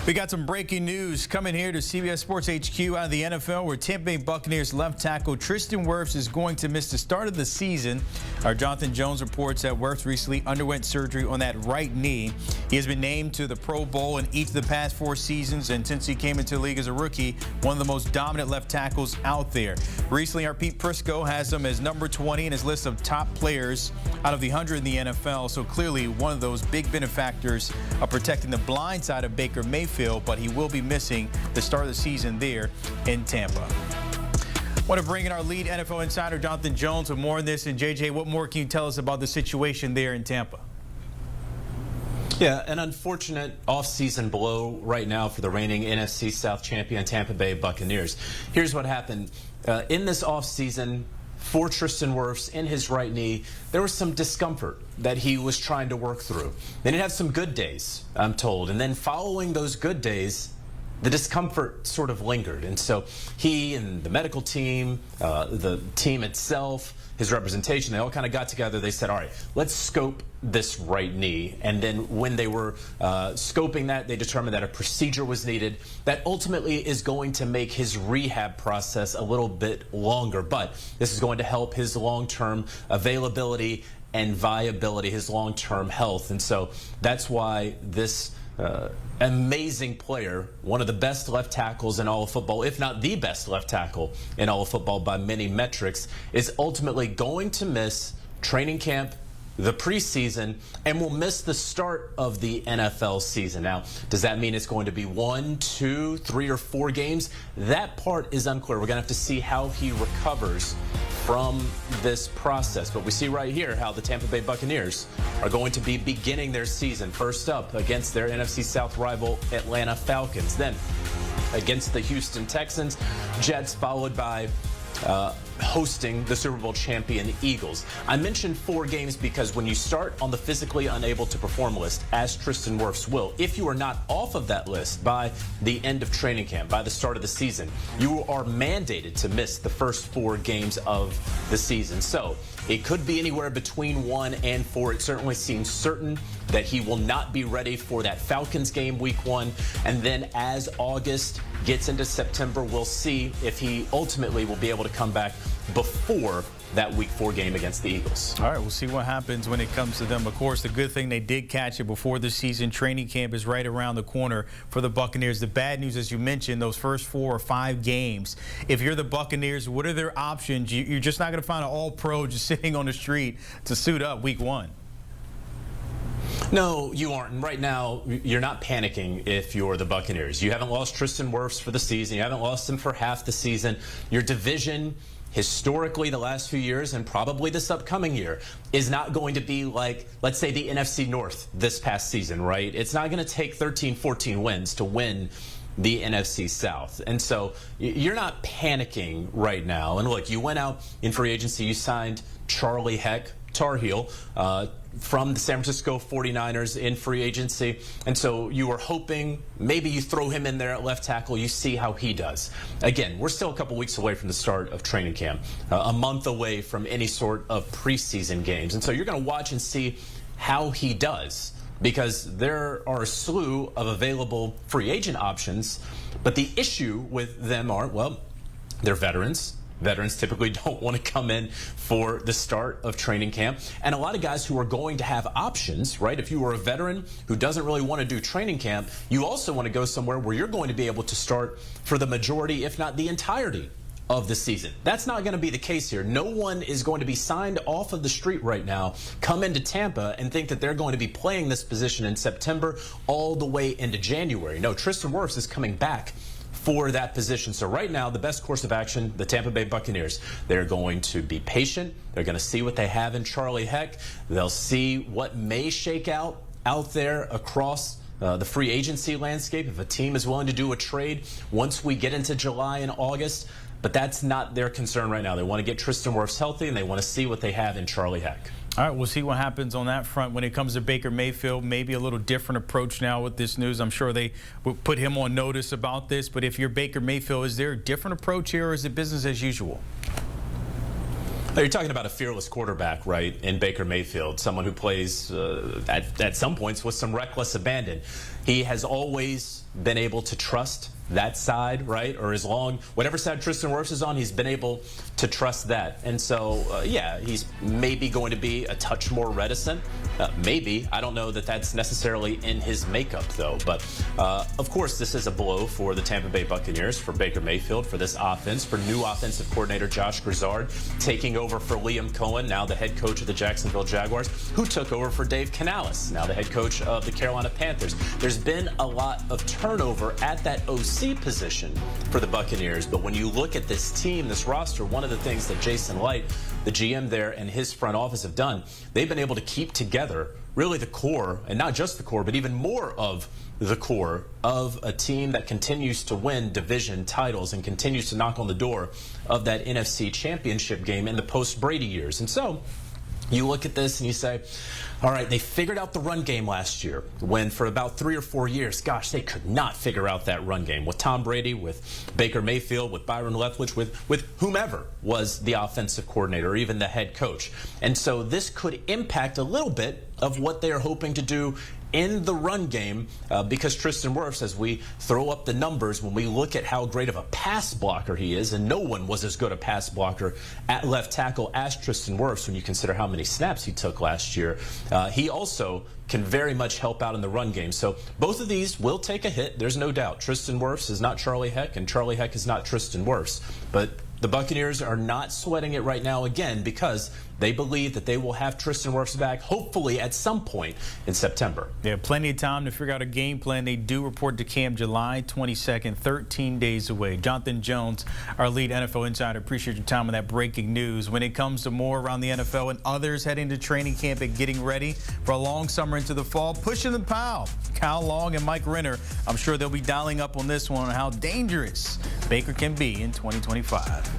We got some breaking news coming here to CBS Sports HQ out of the NFL, where Tampa Bay Buccaneers left tackle Tristan Wirfs is going to miss the start of the season. Our Jonathan Jones reports that Wirfs recently underwent surgery on that right knee. He has been named to the Pro Bowl in each of the past 4 seasons, and since he came into the league as a rookie, one of the most dominant left tackles out there. Recently, our Pete Prisco has him as number 20 in his list of top players out of the 100 in the NFL, so clearly one of those big benefactors of protecting the blind side of Baker Mayfield, but he will be missing the start of the season there in Tampa. I want to bring in our lead NFL insider, Jonathan Jones, with more on this. And JJ, what more can you tell us about the situation there in Tampa? Yeah, an unfortunate off-season blow right now for the reigning NFC South champion Tampa Bay Buccaneers. Here's what happened. In this off-season, for Tristan Wirfs in his right knee, there was some discomfort that he was trying to work through. Then he'd have some good days, I'm told. And then following those good days, the discomfort sort of lingered. And so he and the medical team, the team itself, his representation, they all kind of got together. They said, all right, let's scope this right knee. And then when they were scoping that, they determined that a procedure was needed that ultimately is going to make his rehab process a little bit longer. But this is going to help his long-term availability and viability, his long-term health. And so that's why this amazing player, one of the best left tackles in all of football, if not the best left tackle in all of football by many metrics, is ultimately going to miss training camp, the preseason, and will miss the start of the NFL season. Now, does that mean it's going to be 1, 2, 3, or 4 games? That part is unclear. We're going to have to see how he recovers from this process. But we see right here how the Tampa Bay Buccaneers are going to be beginning their season. First up against their NFC South rival Atlanta Falcons. Then against the Houston Texans, Jets, followed by hosting the Super Bowl champion Eagles. I mentioned 4 games because when you start on the physically unable to perform list, as Tristan Wirfs will, if you are not off of that list by the end of training camp, by the start of the season, you are mandated to miss the first 4 games of the season. So it could be anywhere between 1 and 4. It certainly seems certain that he will not be ready for that Falcons game week 1. And then as August gets into September, we'll see if he ultimately will be able to come back before that week 4 game against the Eagles. All right, we'll see what happens when it comes to them. Of course, the good thing, they did catch it before the season. Training camp is right around the corner for the Buccaneers. The bad news, as you mentioned, those first 4 or 5 games, if you're the Buccaneers, what are their options? You're just not going to find an all-pro just sitting on the street to suit up week 1. No, you aren't. And right now, you're not panicking if you're the Buccaneers. You haven't lost Tristan Wirfs for the season. You haven't lost him for half the season. Your division, historically, the last few years, and probably this upcoming year, is not going to be like, let's say, the NFC North this past season, right? It's not going to take 13, 14 wins to win the NFC South. And so you're not panicking right now. And look, you went out in free agency, you signed Charlie Heck, Tar Heel, from the San Francisco 49ers in free agency. And so you were hoping maybe you throw him in there at left tackle, you see how he does. Again, we're still a couple weeks away from the start of training camp, a month away from any sort of preseason games. And so you're going to watch and see how he does, because there are a slew of available free agent options. But the issue with them are, well, they're veterans. Veterans typically don't want to come in for the start of training camp. And a lot of guys who are going to have options, right? If you are a veteran who doesn't really want to do training camp, you also want to go somewhere where you're going to be able to start for the majority, if not the entirety, of the season. That's not going to be the case here. No one is going to be signed off of the street right now, come into Tampa, and think that they're going to be playing this position in September all the way into January. No, Tristan Wirfs is coming back for that position. So right now, the best course of action, the Tampa Bay Buccaneers, they're going to be patient. They're going to see what they have in Charlie Heck. They'll see what may shake out there across the free agency landscape, if a team is willing to do a trade once we get into July and August. But that's not their concern right now. They want to get Tristan Wirfs healthy, and they want to see what they have in Charlie Heck. All right, we'll see what happens on that front when it comes to Baker Mayfield. Maybe a little different approach now with this news. I'm sure they will put him on notice about this. But if you're Baker Mayfield, is there a different approach here, or is it business as usual? You're talking about a fearless quarterback, right, in Baker Mayfield, someone who plays at some points with some reckless abandon. he has always been able to trust that side, right? Or as long, whatever side Tristan Wirfs is on, he's been able to trust that. And so, yeah, he's maybe going to be a touch more reticent. Maybe. I don't know that that's necessarily in his makeup, though. But, of course, this is a blow for the Tampa Bay Buccaneers, for Baker Mayfield, for this offense, for new offensive coordinator Josh Grizzard taking over for Liam Cohen, now the head coach of the Jacksonville Jaguars, who took over for Dave Canales, now the head coach of the Carolina Panthers. There's been a lot of turnover at that OC position for the Buccaneers, but when you look at this team, this roster, one of the things that Jason Light, the GM there, and his front office have done, they've been able to keep together really the core, and not just the core, but even more of the core of a team that continues to win division titles and continues to knock on the door of that NFC championship game in the post-Brady years. And so you look at this and you say, all right, they figured out the run game last year when for about 3 or 4 years, gosh, they could not figure out that run game with Tom Brady, with Baker Mayfield, with Byron Leftwich, with whomever was the offensive coordinator or even the head coach. And so this could impact a little bit of what they are hoping to do in the run game because Tristan Wirfs, as we throw up the numbers, when we look at how great of a pass blocker he is, and no one was as good a pass blocker at left tackle as Tristan Wirfs when you consider how many snaps he took last year, he also can very much help out in the run game. So both of these will take a hit, there's no doubt. Tristan Wirfs is not Charlie Heck, and Charlie Heck is not Tristan Wirfs. But the Buccaneers are not sweating it right now, again, because they believe that they will have Tristan Wirfs back, hopefully at some point in September. They have plenty of time to figure out a game plan. They do report to camp July 22nd, 13 days away. Jonathan Jones, our lead NFL insider, appreciate your time on that breaking news. When it comes to more around the NFL and others heading to training camp and getting ready for a long summer into the fall, pushing the pile. Cal Long and Mike Renner, I'm sure they'll be dialing up on this one on how dangerous Baker can be in 2025.